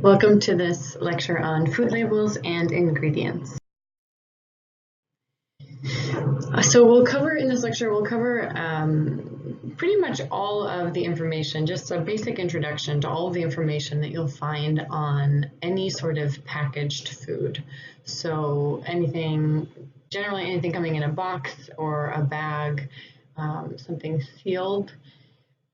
Welcome to this lecture on food labels and ingredients. So we'll cover pretty much all of the information, just a basic introduction to all of the information that you'll find on any sort of packaged food. So generally anything coming in a box or a bag, something sealed.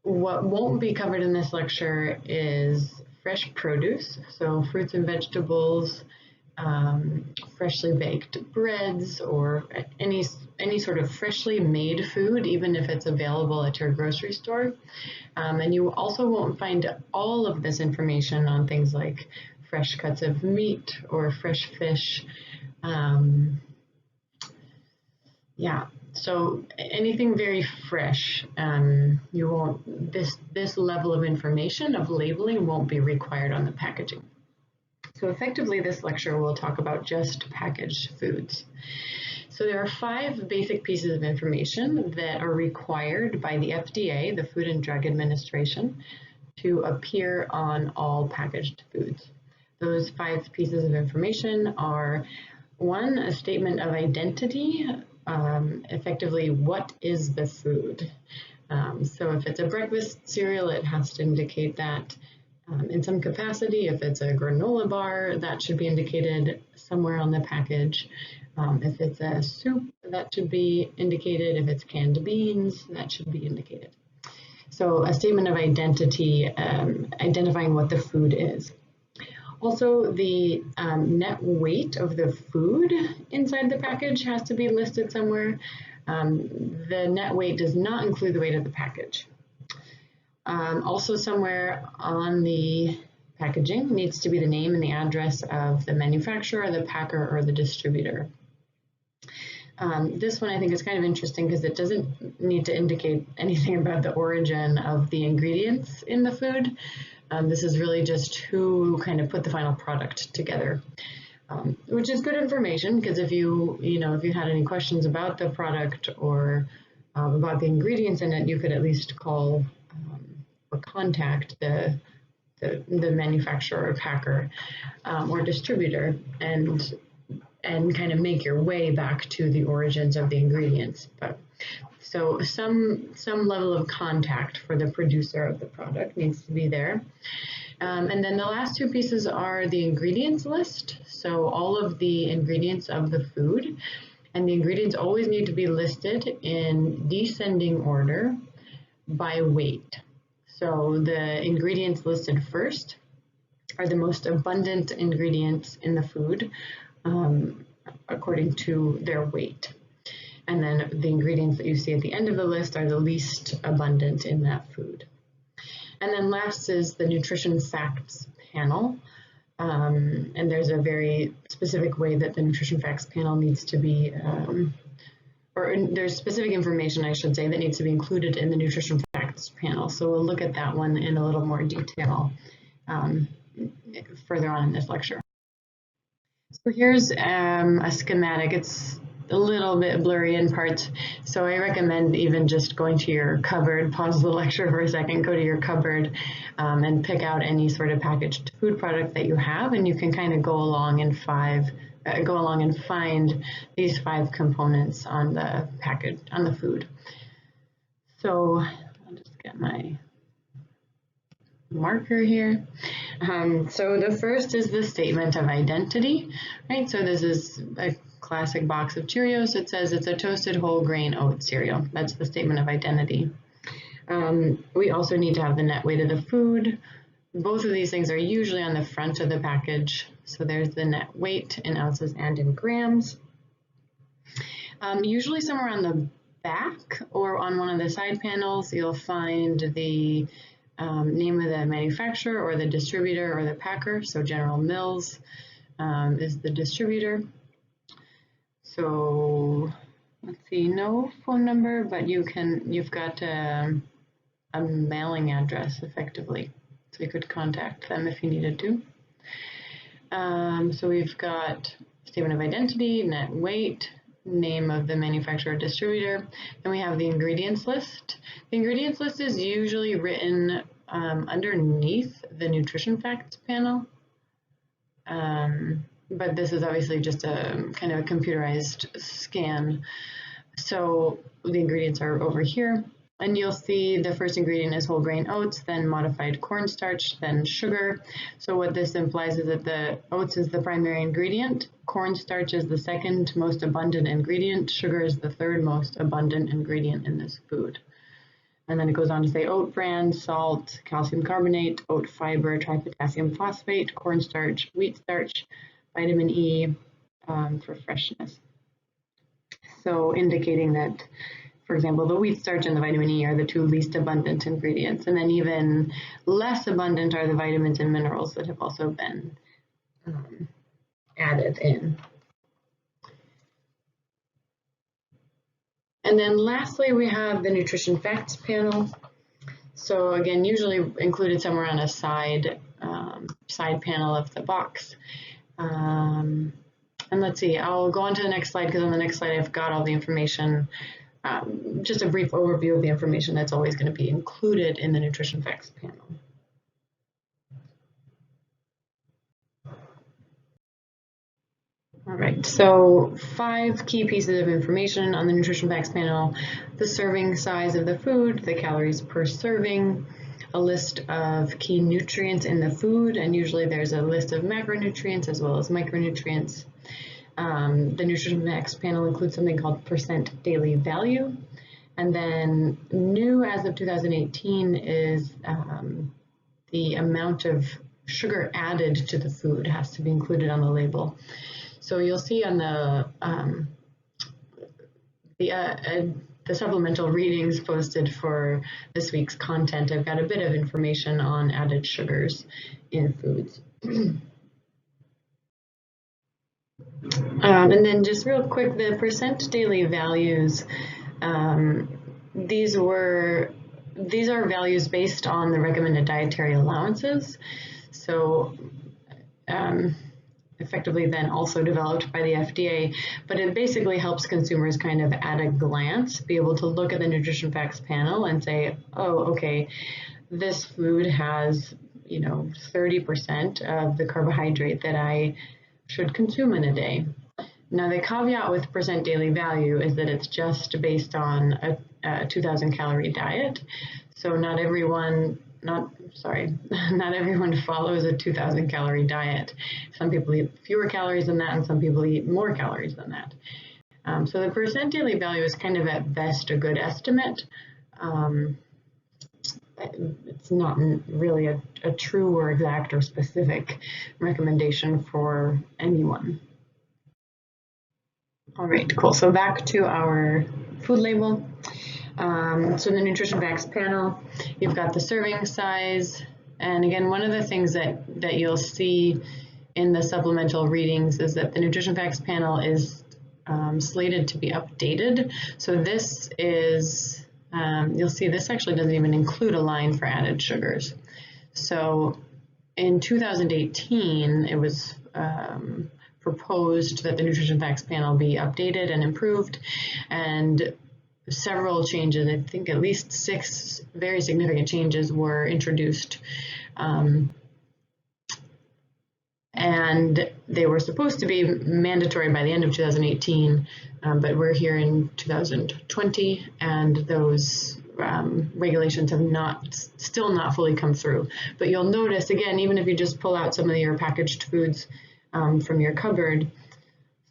What won't be covered in this lecture is fresh produce, so fruits and vegetables, freshly baked breads, or any sort of freshly made food, even if it's available at your grocery store. And you also won't find all of this information on things like fresh cuts of meat or fresh fish. So anything very fresh, you won't. This level of information of labeling won't be required on the packaging. So effectively, this lecture will talk about just packaged foods. So there are 5 basic pieces of information that are required by the FDA, the Food and Drug Administration, to appear on all packaged foods. Those 5 pieces of information are: 1, a statement of identity. Effectively, what is the food? So if it's a breakfast cereal, it has to indicate that in some capacity. If it's a granola bar, that should be indicated somewhere on the package. If it's a soup, that should be indicated. If it's canned beans, that should be indicated. So a statement of identity, identifying what the food is. Also, the net weight of the food inside the package has to be listed somewhere. The net weight does not include the weight of the package. Also, somewhere on the packaging needs to be the name and the address of the manufacturer, the packer, or the distributor. This one I think is kind of interesting because it doesn't need to indicate anything about the origin of the ingredients in the food. This is really just who kind of put the final product together, which is good information, because if you had any questions about the product or about the ingredients in it, you could at least call or contact the manufacturer or packer or distributor and kind of make your way back to the origins of the ingredients. So some level of contact for the producer of the product needs to be there. And then the last 2 pieces are the ingredients list. So all of the ingredients of the food, and the ingredients always need to be listed in descending order by weight. So the ingredients listed first are the most abundant ingredients in the food according to their weight. And then the ingredients that you see at the end of the list are the least abundant in that food. And then last is the nutrition facts panel. And there's a very specific way that the nutrition facts panel needs to be, there's specific information, I should say, that needs to be included in the nutrition facts panel. So we'll look at that one in a little more detail further on in this lecture. So here's a schematic. It's a little bit blurry in parts, so I recommend even just going to your cupboard, pause the lecture for a second, go to your cupboard and pick out any sort of packaged food product that you have, and you can kind of go along and find these 5 components on the package, on the food. So I'll just get my marker here. So the first is the statement of identity, right? So this is a classic box of Cheerios. It says it's a toasted whole grain oat cereal. That's the statement of identity. We also need to have the net weight of the food. Both of these things are usually on the front of the package. So there's the net weight in ounces and in grams. Usually somewhere on the back or on one of the side panels, you'll find the name of the manufacturer or the distributor or the packer. So General Mills is the distributor. So let's see, no phone number, but you've got a mailing address effectively. So you could contact them if you needed to. So we've got statement of identity, net weight, name of the manufacturer or distributor. Then we have the ingredients list. The ingredients list is usually written underneath the nutrition facts panel. but this is obviously just a kind of a computerized scan. So the ingredients are over here, and you'll see the first ingredient is whole grain oats, then modified cornstarch, then sugar. So what this implies is that the oats is the primary ingredient, cornstarch is the second most abundant ingredient, sugar is the third most abundant ingredient in this food. And then it goes on to say oat bran, salt, calcium carbonate, oat fiber, tripotassium phosphate, cornstarch, wheat starch, vitamin E for freshness. So indicating that, for example, the wheat starch and the vitamin E are the two least abundant ingredients. And then even less abundant are the vitamins and minerals that have also been added in. And then lastly, we have the nutrition facts panel. So again, usually included somewhere on a side panel of the box. And let's see, I'll go on to the next slide because on the next slide I've got all the information, just a brief overview of the information that's always going to be included in the nutrition facts panel. All right, so 5 key pieces of information on the nutrition facts panel: the serving size of the food, the calories per serving, a list of key nutrients in the food, and usually there's a list of macronutrients as well as micronutrients. The nutrition facts panel includes something called percent daily value, and then new as of 2018 is the amount of sugar added to the food has to be included on the label. So you'll see on the supplemental readings posted for this week's content, I've got a bit of information on added sugars in foods. And then just real quick, the percent daily values, these are values based on the recommended dietary allowances. So effectively then also developed by the FDA, but it basically helps consumers kind of at a glance be able to look at the nutrition facts panel and say, oh, okay, this food has, 30% of the carbohydrate that I should consume in a day. Now the caveat with percent daily value is that it's just based on a 2,000 calorie diet. So not everyone follows a 2,000 calorie diet. Some people eat fewer calories than that, and some people eat more calories than that. So the percent daily value is kind of at best a good estimate. It's not really a true or exact or specific recommendation for anyone. All right, cool. So back to our food label. So in the nutrition facts panel, you've got the serving size. And again, one of the things that you'll see in the supplemental readings is that the nutrition facts panel is slated to be updated. So this is, you'll see this actually doesn't even include a line for added sugars. So in 2018, it was proposed that the nutrition facts panel be updated and improved, and several changes, I think at least 6 very significant changes were introduced, and they were supposed to be mandatory by the end of 2018, but we're here in 2020, and those regulations have still not fully come through. But you'll notice, again, even if you just pull out some of your packaged foods from your cupboard,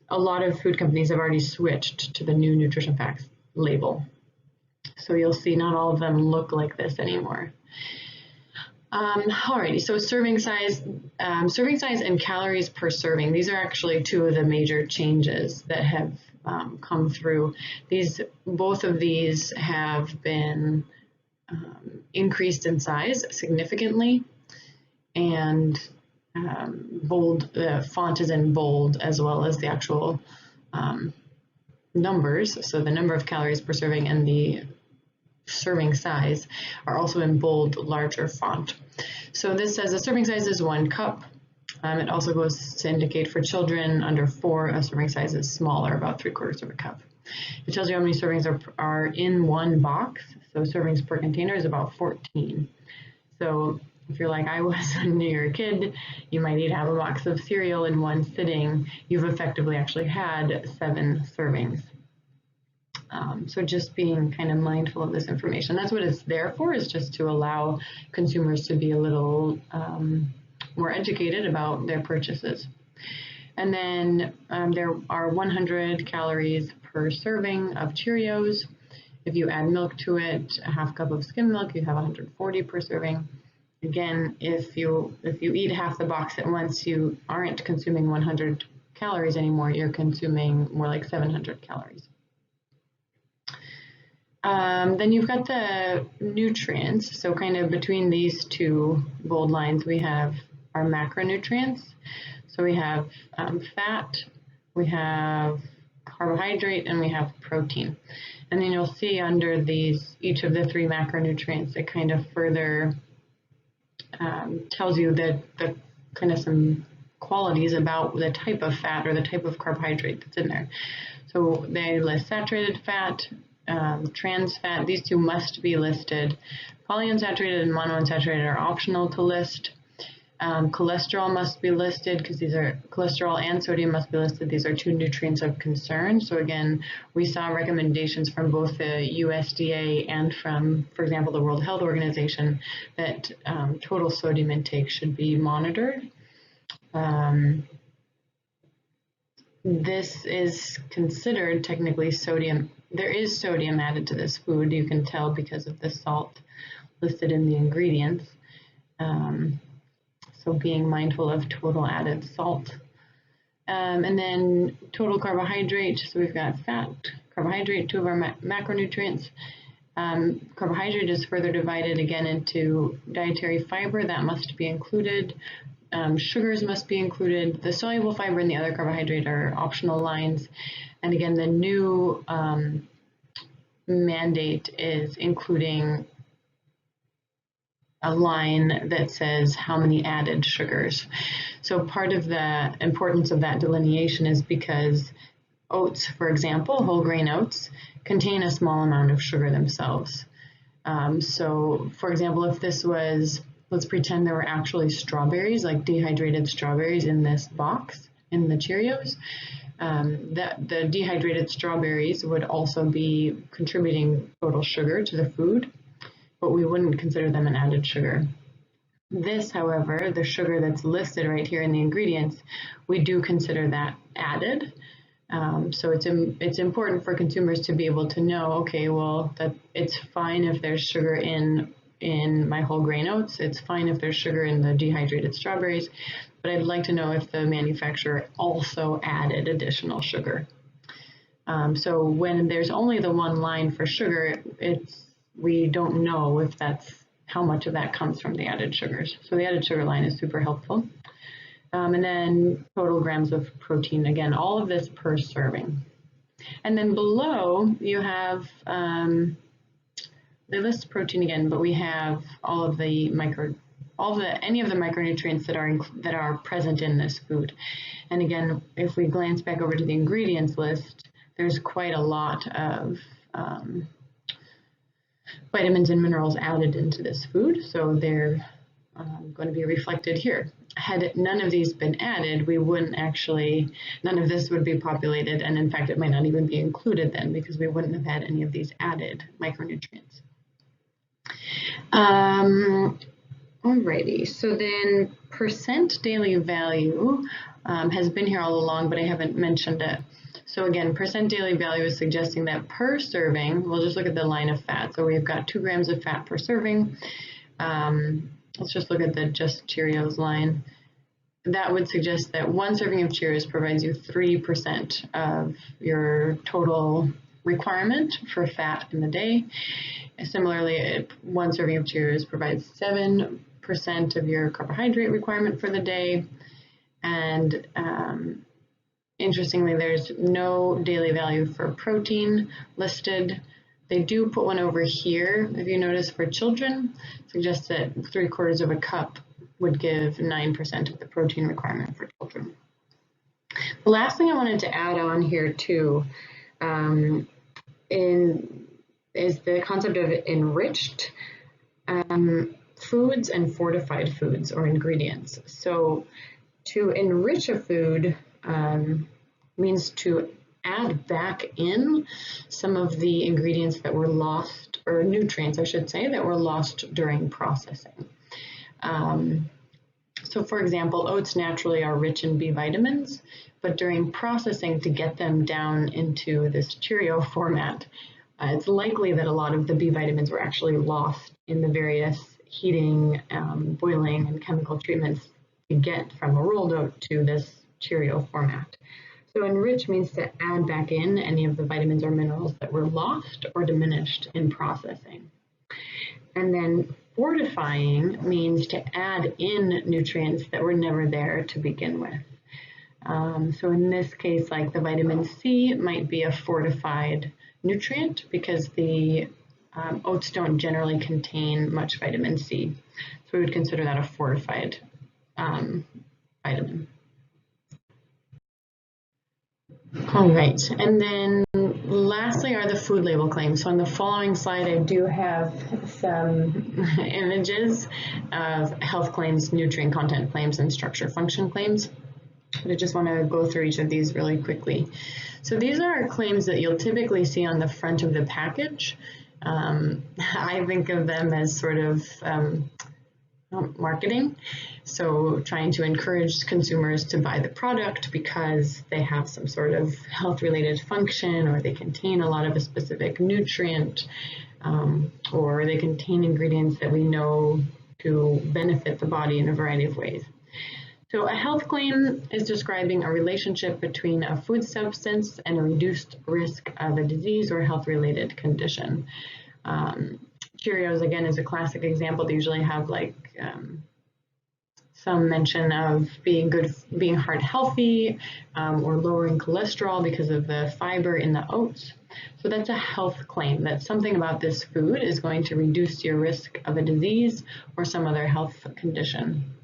a lot of food companies have already switched to the new nutrition facts label. So you'll see not all of them look like this anymore. Alrighty, so serving size and calories per serving. These are actually 2 of the major changes that have come through. Both of these have been increased in size significantly, and the font is in bold as well as the actual numbers. So the number of calories per serving and the serving size are also in bold, larger font. So this says the serving size is 1 cup. It also goes to indicate for children under 4, a serving size is smaller, about 3/4 of a cup. It tells you how many servings are in one box. So servings per container is about 14. So if you're like I was when you were a kid, you might eat half a box of cereal in one sitting. You've effectively actually had 7 servings. So just being kind of mindful of this information. That's what it's there for, is just to allow consumers to be a little more educated about their purchases. And then there are 100 calories per serving of Cheerios. If you add milk to it, a half cup of skim milk, you have 140 per serving. Again, if you eat half the box at once, you aren't consuming 100 calories anymore. You're consuming more like 700 calories. Then you've got the nutrients. So kind of between these two bold lines, we have our macronutrients. So we have fat, we have carbohydrate, and we have protein. And then you'll see under these, each of the 3 macronutrients, it kind of further tells you the kind of some qualities about the type of fat or the type of carbohydrate that's in there. So they list saturated fat, trans fat. These 2 must be listed. Polyunsaturated and monounsaturated are optional to list. Cholesterol must be listed, because these are cholesterol and sodium must be listed. These are 2 nutrients of concern. So again, we saw recommendations from both the USDA and from, for example, the World Health Organization that total sodium intake should be monitored. This is considered technically sodium. There is sodium added to this food. You can tell because of the salt listed in the ingredients. So being mindful of total added salt. And then total carbohydrate. So we've got fat, carbohydrate, 2 of our macronutrients. Carbohydrate is further divided again into dietary fiber. That must be included. Sugars must be included. The soluble fiber and the other carbohydrate are optional lines. And again, the new mandate is including a line that says how many added sugars. So part of the importance of that delineation is because oats, for example, whole grain oats, contain a small amount of sugar themselves. So for example, if this was, let's pretend there were actually strawberries, like dehydrated strawberries in this box, in the Cheerios, the dehydrated strawberries would also be contributing total sugar to the food, but we wouldn't consider them an added sugar. This, however, the sugar that's listed right here in the ingredients, we do consider that added. So it's important for consumers to be able to know, okay, well, that it's fine if there's sugar in my whole grain oats, it's fine if there's sugar in the dehydrated strawberries, but I'd like to know if the manufacturer also added additional sugar. So when there's only the 1 line for sugar, we don't know if that's how much of that comes from the added sugars. So the added sugar line is super helpful. And then total grams of protein, again, all of this per serving. And then below you have, they list protein again, but we have all of the any of the micronutrients that are present in this food. And again, if we glance back over to the ingredients list, there's quite a lot of vitamins and minerals added into this food, so they're going to be reflected here. Had none of these been added, we wouldn't actually, none of this would be populated, and in fact it might not even be included then, because we wouldn't have had any of these added micronutrients. Alrighty, so then percent daily value has been here all along, but I haven't mentioned it. So again, percent daily value is suggesting that per serving, we'll just look at the line of fat. So we've got 2 grams of fat per serving. Let's just look at the just Cheerios line. That would suggest that 1 serving of Cheerios provides you 3% of your total requirement for fat in the day. Similarly, 1 serving of Cheerios provides 7% of your carbohydrate requirement for the day. And interestingly, there's no daily value for protein listed. They do put one over here, if you notice, for children, suggests that 3/4 of a cup would give 9% of the protein requirement for children. The last thing I wanted to add on here too is the concept of enriched. foods and fortified foods or ingredients. So to enrich a food means to add back in some of the ingredients that were lost, or nutrients, I should say, that were lost during processing. So for example, oats naturally are rich in B vitamins, but during processing to get them down into this Cheerio format, it's likely that a lot of the B vitamins were actually lost in the various heating, boiling, and chemical treatments to get from a rolled oat to this Cheerio format. So enrich means to add back in any of the vitamins or minerals that were lost or diminished in processing. And then fortifying means to add in nutrients that were never there to begin with. So in this case, like the vitamin C might be a fortified nutrient because the oats don't generally contain much vitamin C. So we would consider that a fortified vitamin. All right, and then lastly are the food label claims. So on the following slide, I do have some images of health claims, nutrient content claims, and structure function claims. But I just want to go through each of these really quickly. So these are claims that you'll typically see on the front of the package. I think of them as sort of marketing. So trying to encourage consumers to buy the product because they have some sort of health-related function, or they contain a lot of a specific nutrient, or they contain ingredients that we know to benefit the body in a variety of ways. So a health claim is describing a relationship between a food substance and a reduced risk of a disease or health-related condition. Cheerios, again, is a classic example. They usually have like some mention of being heart healthy, or lowering cholesterol because of the fiber in the oats. So that's a health claim, that something about this food is going to reduce your risk of a disease or some other health condition.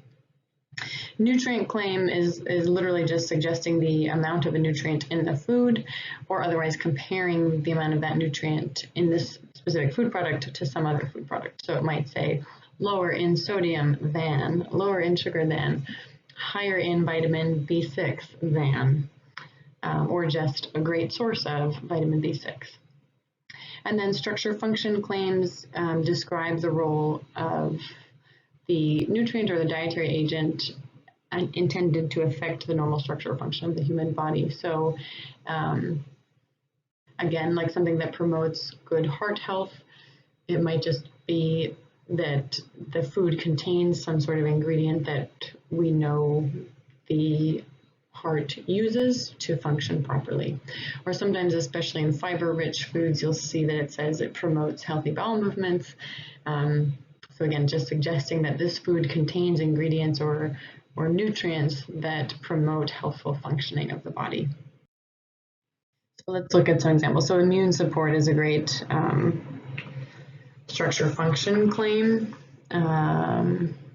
Nutrient claim is literally just suggesting the amount of a nutrient in the food, or otherwise comparing the amount of that nutrient in this specific food product to some other food product. So it might say lower in sodium than, lower in sugar than, higher in vitamin B6 than, or just a great source of vitamin B6. And then structure function claims describe the role of the nutrient or the dietary agent intended to affect the normal structure or function of the human body. So again, like something that promotes good heart health, it might just be that the food contains some sort of ingredient that we know the heart uses to function properly. Or sometimes, especially in fiber-rich foods, you'll see that it says it promotes healthy bowel movements. So again, just suggesting that this food contains ingredients or nutrients that promote healthful functioning of the body. So let's look at some examples. So immune support is a great structure function claim.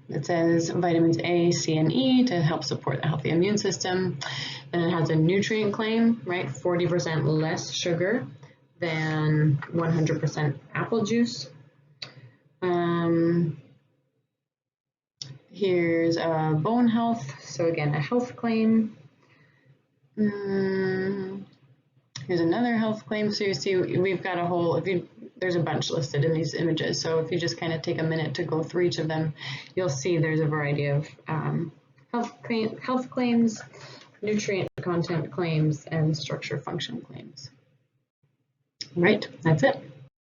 It says vitamins A, C, and E to help support a healthy immune system. Then it has a nutrient claim, right? 40% less sugar than 100% apple juice. Here's a bone health. So again, a health claim. Here's another health claim. So you see, we've got a whole, there's a bunch listed in these images. So if you just kind of take a minute to go through each of them, you'll see there's a variety of health claims, nutrient content claims, and structure function claims. All right, that's it.